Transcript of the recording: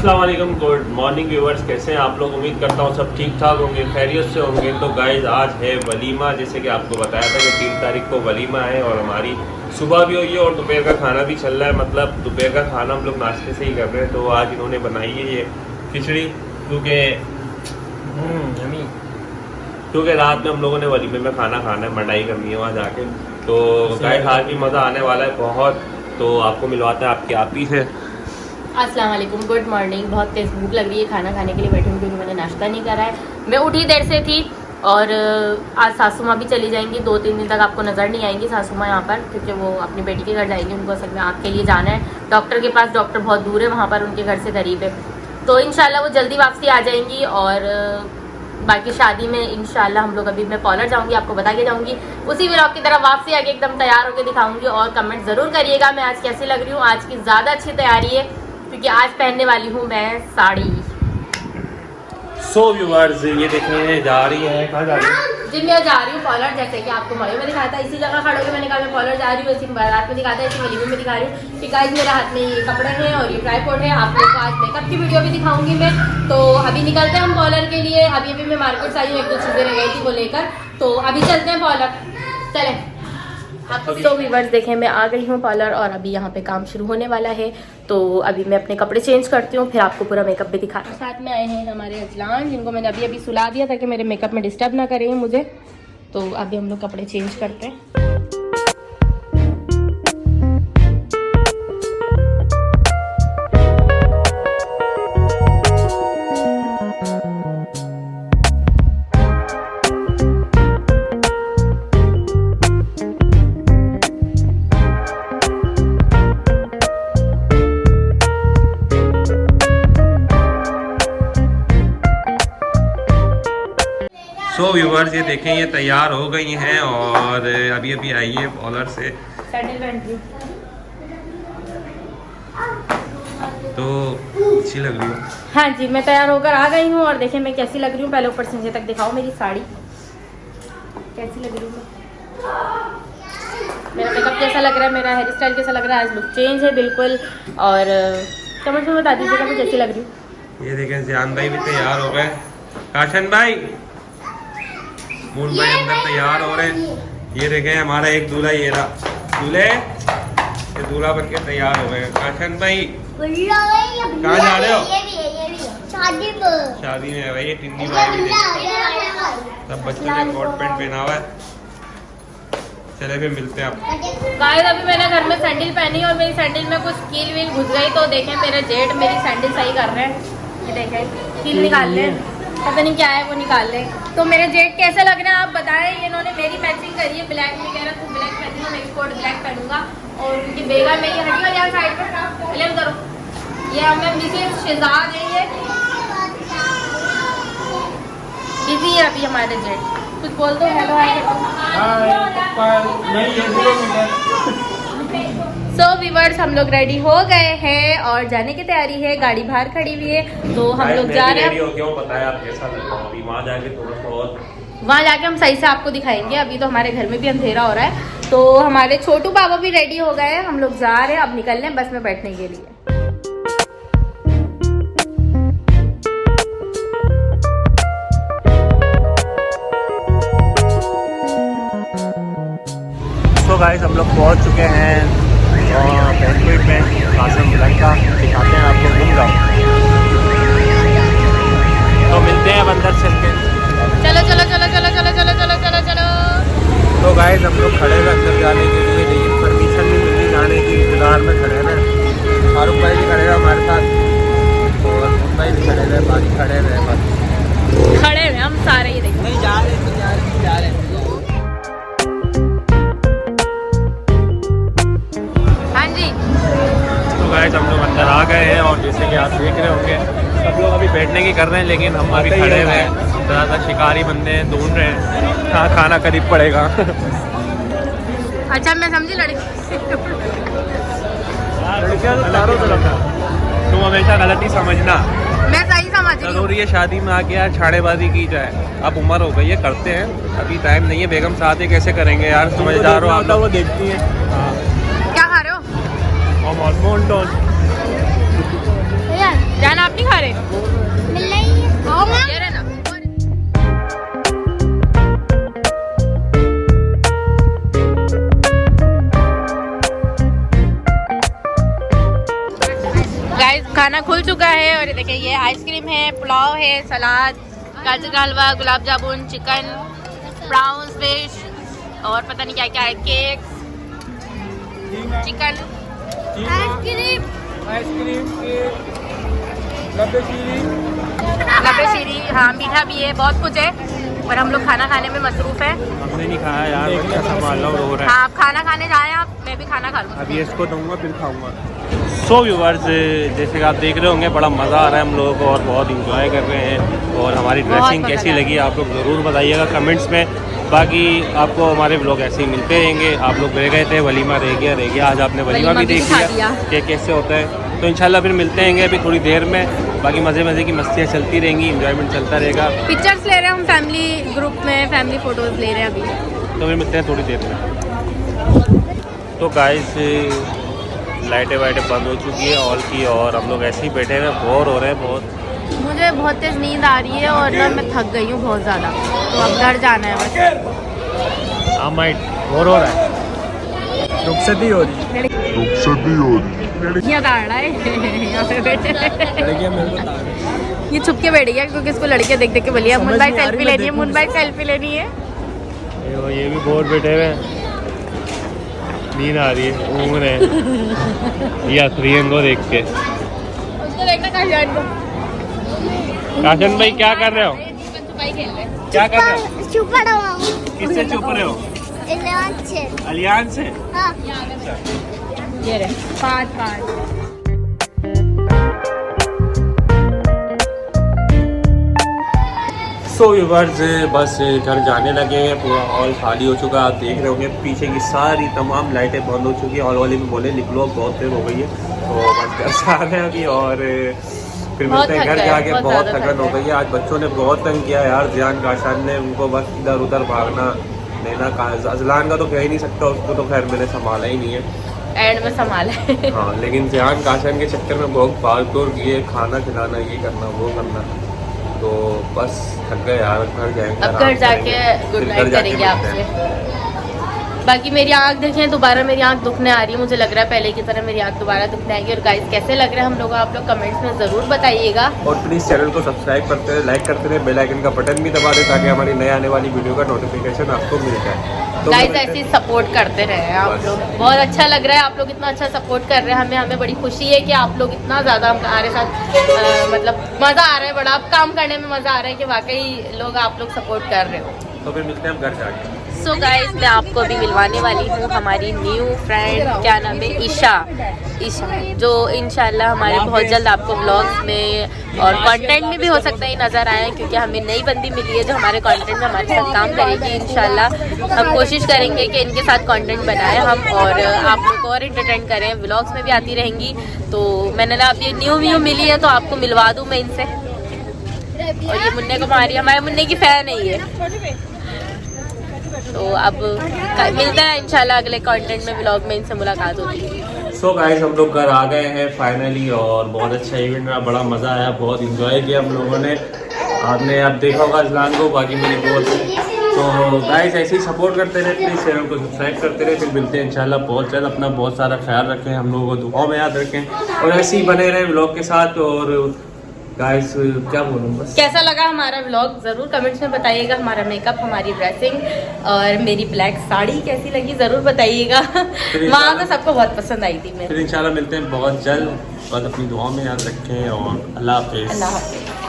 अस्सलाम वालेकुम, good morning viewers. कैसे हैं आप लोग? उम्मीद करता हूँ सब ठीक ठाक होंगे, खैरियत से होंगे। तो गाइस आज है वलीमा, जैसे कि आपको बताया था कि 3 तारीख को वलीमा है और हमारी सुबह भी हुई है और दोपहर का खाना भी चल रहा है। मतलब दोपहर का खाना हम लोग नाश्ते से ही कर रहे हैं। तो आज इन्होंने बनाई है ये खिचड़ी, क्योंकि रात में हम लोगों ने वलीमे में खाना खाना है, मडाई करनी है वहाँ जाके। तो गाइस आज भी मज़ा आने वाला है बहुत। तो आपको मिलवाते हैं आपकी आप ही से। अस्सलाम वालेकुम, गुड मॉर्निंग। बहुत तेज़ भूख लग रही है, खाना खाने के लिए बैठी हूँ क्योंकि मैंने नाश्ता नहीं करा है। मैं उठी देर से थी और आज सासू माँ भी चली जाएंगी, 2-3 दिन तक आपको नज़र नहीं आएंगी सासू माँ यहाँ पर, क्योंकि वो अपनी बेटी के घर जाएंगी। उनको असल में आँख के लिए जाना है डॉक्टर के पास। डॉक्टर बहुत दूर है वहाँ पर, उनके घर से करीब है। तो इंशाल्लाह वो जल्दी वापसी आ जाएंगी। और बाकी शादी में इंशाल्लाह हम लोग, अभी मैं पॉलर जाऊंगी, आपको बता के जाऊंगी। उसी व्लॉग की तरह वापसी आके एकदम तैयार होकर दिखाऊंगी। और कमेंट ज़रूर करिएगा मैं आज कैसी लग रही हूँ। आज की ज़्यादा अच्छी तैयारी है क्योंकि आज पहनने वाली हूँ मैं साड़ी। सो व्यूअर्स ये देखने जा रही है, कहाँ जा रही है? जिम में जा रही हूँ पॉलर, जैसे कि आपको मॉर्निंग में दिखाया था। इसी जगह खड़े होकर मैंने कहा मैं पॉलर जा रही हूँ, इसी रात में दिखाता है, इसी वलीमे में दिखा रही हूँ कि गाइस मेरे हाथ में ये कपड़े हैं और ये ट्राइपॉड है। आप लोग को आज मेकअप की वीडियो भी दिखाऊंगी मैं। तो अभी निकलते हैं हम पॉलर के लिए। अभी मैं मार्केट से आई हूँ, 1-2 चीज़ें रह गई थी वो लेकर। तो अभी चलते हैं पॉलर, चले। तो व्यूअर्स देखें मैं आ गई हूँ पार्लर और अभी यहाँ पे काम शुरू होने वाला है। तो अभी मैं अपने कपड़े चेंज करती हूँ, फिर आपको पूरा मेकअप भी दिखा। साथ में आए हैं हमारे अजलान, जिनको मैंने अभी सुला दिया ताकि मेरे मेकअप में डिस्टर्ब ना करें मुझे। तो अभी हम लोग कपड़े चेंज करते हैं। सो व्यूवर्स ये देखें ये तैयार हो गई हैं और अभी आई है पॉलर से। सैंडल पहन रही हूँ तो अच्छी लग रही हो? हाँ जी, मैं तैयार होकर आ गई हूँ और देखें मैं कैसी लग रही हूँ। पहले ऊपर से नीचे तक दिखाओ मेरी साड़ी कैसी लग रही हूँ। मेरा मेकअप कैसा लग रहा है, मेरा हेयर स्टाइल कैसा लग रहा है। आज लुक चेंज है बिल्कुल। और कमेंट में बता दीजिएगा मैं कैसी लग रही हूँ। ये देखें जियान भाई भी तैयार हो गए, काशन भाई, मून भाई अंदर तैयार हो रहे हैं। ये देखें हमारा एक दूल्हा, ये रहा दूल्हे, ये दूल्हा बन के तैयार हो गए। काशन भाई कहाँ जा रहे हो? शादी में भाई। ये टिन्नी भाई भी सब बच्चों ने कोट पैंट पहना हुआ है। चले फिर मिलते हैं आपको। गाइस अभी मैंने घर में सैंडल पहनी और मेरी सैंडल में कुछ कील वील घुस गई। तो देखें मेरे जेठ मेरी सैंडल सही कर रहे हैं। ये देखें कील निकाल ले, पता नहीं क्या है वो निकाल ले। तो मेरे जेठ कैसे लग रहे हैं आप बताएं। ये इन्होंने मेरी मैचिंग करी है, ब्लैक में कह रहा तू ब्लैक पहनी, मैं कोट ब्लैक पहनूंगा। और उनकी बेगा मेरी हटी और यहाँ साइड पर ले करो। ये हमें मिसेस शहजाद है, ये बिजी है अभी हमारे जेठ। कुछ बोल दो, हेलो हाय। सो व्यूअर्स हम लोग रेडी हो गए हैं और जाने की तैयारी है। गाड़ी बाहर खड़ी हुई है तो हम लोग जा रहे हैं। क्यों बताया आप कैसा लग रहा है? अभी वहाँ जाके थोड़ा सा और वहाँ जाके हम सही से आपको दिखाएंगे। अभी तो हमारे घर में भी अंधेरा हो रहा है। तो हमारे छोटू बाबा भी रेडी हो गए हैं, हम लोग जा रहे हैं अब निकलने बस में बैठने के लिए। तो गाइस हम लोग पहुंच चुके हैं बैंक्वेट में कासमलंका। दिखाते हैं आपको, घूम जाओ। तो मिलते हैं अंदर चल के। चलो चलो चलो चलो चलो चलो चलो चलो चलो। तो गाइस हम लोग खड़े हैं अंदर जाने के लिए, लेकिन परमिशन नहीं मिली जाने की। इंतजार में खड़े हैं। फारूक भाई भी खड़े हैं हमारे साथ और मुन भाई भी खड़े हैं, बाकी खड़े हैं बस खड़े हैं हम सारे। ये देखो नहीं जा रहे हैं। हाँ जी। तो गाइस हम लोग अंदर आ गए हैं और जैसे कि आप देख रहे होंगे सब लोग अभी बैठने की कर रहे हैं, लेकिन हम अभी खड़े हुए हैं। ज़्यादा शिकारी बंदे ढूंढ रहे हैं कहाँ खाना करीब पड़ेगा। अच्छा मैं समझी लड़की। तुम हमेशा गलत ही समझना। मैं सही समझ रही हूँ। जरूरी है शादी में आके यार छाड़ेबाजी की जाए। अब उम्र हो गई है, करते हैं, अभी टाइम नहीं है। बेगम साथ ही कैसे करेंगे यार, समझदार हो आप। वो देखती है। क्या खा रहे हो? जान आपने खाना खुल चुका है और ये देखिए ये आइसक्रीम है, पुलाव है, सलाद, गाजर का हलवा, gulab jamun, chicken, prawns, fish और पता नहीं क्या क्या है, केक, चिकन, आइसक्रीम लपे शीरी, हाँ मीठा भी है, बहुत कुछ है और हम लोग खाना खाने में मसरूफ है। हमने नहीं खाया यार, बच्चा संभाल लो, रो रहा है। हाँ आप खाना खाने जा रहे हैं, आप मैं भी खाना खा लूँ। अभी इसको दूंगा फिर खाऊंगा। सो व्यूअर्स, जैसे कि आप देख रहे होंगे बड़ा मज़ा आ रहा है हम लोगों को और बहुत इंजॉय कर रहे हैं। और हमारी ड्रेसिंग कैसी लगी आप लोग ज़रूर बताइएगा कमेंट्स में। बाकी आपको हमारे ब्लॉग ऐसे ही मिलते रहेंगे। आप लोग रह गए थे, वलीमा रह गया, आज आपने वलीमा भी देख लिया कि कैसे होता है। तो इंशाल्लाह फिर मिलते हैं अभी थोड़ी देर में। बाकी मज़े की मस्तियाँ चलती रहेंगी, इंजॉयमेंट चलता रहेगा। पिक्चर्स ले रहे हैं हम फैमिली ग्रुप में, फैमिली फ़ोटोज़ ले रहे हैं अभी। तो फिर मिलते हैं थोड़ी देर में। तो गाइस लाइटें वाइटें बंद हो चुकी है हॉल की और हम लोग ऐसे ही बैठे हुए बोर हो रहे हैं बहुत। मुझे बहुत तेज़ नींद आ रही है और ना मैं थक गई हूँ बहुत ज़्यादा, तो अब घर जाना है बस। माइट बोर हो रहा है, रुखसती हो रही है। लड़कियाँ ताड़ रहा है यहाँ पे बैठे, लड़कियां मेरे को ताड़ रही हैं। ये छुप के बैठ गया क्योंकि इसको लड़कियाँ देख देख के बोलिए समझ मुन भाई नहीं आ रही, सेल्फी मैं लेनी है, मुन भाई सेल्फी लेनी है। ये भी बोर बैठे हुए हैं, नींद आ रही है, ऊँग रहे हैं। ये हंस रही है इनको देख के। उसको देखना काशान को। काशन भाई क्या कर रहे हो? क्या कर रहे हो? छुपा रहा हूँ। किससे छुप रहे हो? अलियान से। हाँ। ये रहे 5 सो व्यूअर्स बस घर जाने लगे हैं, पूरा हॉल खाली हो चुका है। आप देख रहे होंगे पीछे की सारी तमाम लाइटें बंद हो चुकी है। हॉल वाले भी बोले निकलो, बहुत देर हो गई है, तो बस घर से आ गए अभी और फिर मिलते हैं घर जाके। बहुत थकन हो गई है, आज बच्चों ने बहुत तंग किया यार। जियान काशान ने उनको बस इधर उधर भागना, नैना अजलान का तो कह ही नहीं सकता, उसको तो खैर मैंने संभाला ही नहीं है, एंड में संभाला है। हाँ, लेकिन जियान काशान के चक्कर में बहुत भाग दौड़ किए, खाना खिलाना, ये करना वो करना, तो बस थक गए यार। घर जाएंगे, अब घर जाके गुड नाइट करेंगे आपसे। बाकी मेरी आँख देखें, दोबारा मेरी आँख दुखने आ रही है, मुझे लग रहा है पहले की तरह मेरी आँख दोबारा दुखने आएगी। और गाइस कैसे लग रहा है हम लोग, आप लोग कमेंट्स में ज़रूर बताइएगा। और प्लीज़ चैनल को सब्सक्राइब करते रहे, लाइक करते रहे, बेल आइकन का बटन भी दबा दें ताकि हमारी नए आने वाली वीडियो का नोटिफिकेशन आपको मिल जाए। तो गाइस ऐसे ही सपोर्ट करते रहे आप लोग, बहुत अच्छा लग रहा है, आप लोग इतना अच्छा सपोर्ट कर रहे हैं हमें। हमें बड़ी खुशी है कि आप लोग इतना ज़्यादा हमारे साथ मतलब मज़ा आ रहा है, बड़ा अब काम करने में मज़ा आ रहा है कि वाकई लोग आप लोग सपोर्ट कर रहे हो। तो फिर मिलते हैं हम घर जाके। सो गाइस मैं आपको अभी मिलवाने वाली हूँ हमारी न्यू फ्रेंड, क्या नाम है, ईशा, जो इंशाल्लाह हमारे बहुत जल्द आपको व्लॉग्स में और कंटेंट में भी हो सकता है नज़र आए, क्योंकि हमें नई बंदी मिली है जो हमारे कंटेंट में हमारे साथ काम करेगी। इंशाल्लाह हम कोशिश करेंगे कि इनके साथ कंटेंट बनाएं हम और आप लोग को और एंटरटेन करें, व्लॉग्स में भी आती रहेंगी। तो मैंने ना अभी न्यू मिली है तो आपको मिलवा दूँ मैं इनसे। और ये मुन्ने को मारी, हमारे मुन्ने की फ़ैन है ये। तो अब मिलते हैं इंशाल्लाह अगले कंटेंट में, व्लॉग में इनसे मुलाकात होगी। सो गाइस हम लोग घर आ गए हैं फाइनली और बहुत अच्छा इवेंट रहा, बड़ा मज़ा आया, बहुत इंजॉय किया हम लोगों ने। आपने अब देखा होगा अजलान को, बाकी मेरी बहुत। तो गाइस ऐसे ही सपोर्ट करते रहे, प्लीज़ चैनल को सब्सक्राइब करते रहे। फिर मिलते हैं इंशाल्लाह बहुत जल्द। अपना बहुत सारा ख्याल रखें, हम लोगों को दुआओं में याद रखें और ऐसे ही बने रहें व्लॉग के साथ। और गाइस क्या बोलूँ, बस कैसा लगा हमारा व्लॉग ज़रूर कमेंट्स में बताइएगा। हमारा मेकअप, हमारी ड्रेसिंग और मेरी ब्लैक साड़ी कैसी लगी ज़रूर बताइएगा। वहाँ तो सबको बहुत पसंद आई थी मेरे। फिर इंशाल्लाह मिलते हैं बहुत जल्द, बस अपनी दुआओं में याद रखें और अल्लाह हाफिज़। अल्लाह हाफिज़।